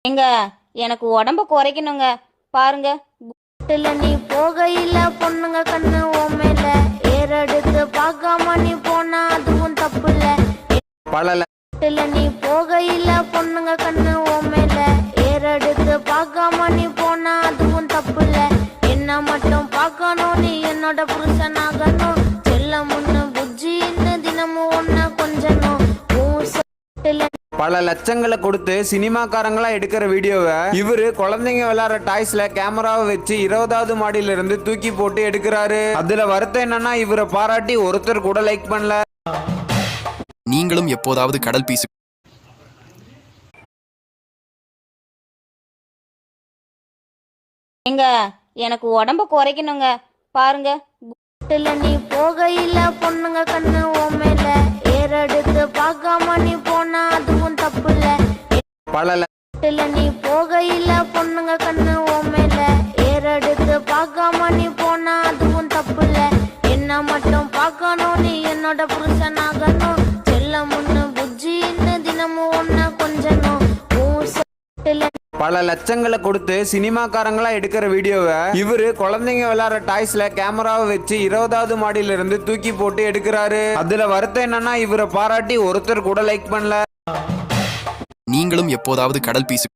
எங்க எனக்கு உடம்ப குறைக்கணுங்க பாருங்க. குட்டில நீ போகையில பொண்ணுங்க கண்ணு ஓமையில ஏறெடுத்து பார்க்காம நீ போனா அதுவும் தப்பு இல்ல. பழல குட்டில நீ போகையில பொண்ணுங்க கண்ணு ஓமையில ஏறெடுத்து பார்க்காம நீ போனா அதுவும் தப்பு இல்ல. என்ன மட்டும் பார்க்கணும் நீ என்னோட புருஷனாகணும். செல்ல முன்னு புஜ்ஜின்னு தினமும் ஒன்ன கொஞ்சணும். பல லட்சங்களை கொடுத்து சினிமாக்காரங்களா எடுக்கிற வீடியோவை இவரு குழந்தைங்க விளையாடுற டாய்ஸ்ல கேமராவை வச்சு 20வது மாடியில இருந்து தூக்கி போட்டு எடுக்கிறாரு. அதுல வருத்தம் என்னன்னா இவரை பாராட்டி ஒருத்தர் கூட லைக் பண்ணல. நீங்களும் எப்போதாவது கடல் பீசு எங்க எனக்கு உடம்ப குறைக்கணுங்க பாருங்க. குட்டில நீ போகையில பொண்ணுங்க கண்ணு ஓமையில ஏறெடுத்து பார்க்காம நீ போனா அதுவும் தப்பு இல்ல. பல குட்டில நீ போகையில பொண்ணுங்க கண்ணு ஓமையில ஏறெடுத்து பார்க்காம நீ போனா அதுவும் தப்பு இல்ல. என்ன மட்டும் பார்க்கணும் நீ என்னோட புருஷனாகணும். செல்ல முன்னு புஜ்ஜின்னு தினமும் ஒன்ன கொஞ்சணும். பல லட்சங்களை கொடுத்து சினிமாக்காரங்களா எடுக்கிற வீடியோவை இவரு குழந்தைங்க விளையாடுற டாய்ஸ்ல கேமராவை வச்சு 20வது மாடியில இருந்து தூக்கி போட்டு எடுக்கிறாரு. அதுல வருத்தம் என்னன்னா இவரை பாராட்டி ஒருத்தர் கூட லைக் பண்ணல. நீங்களும் எப்போதாவது கடல் பீசு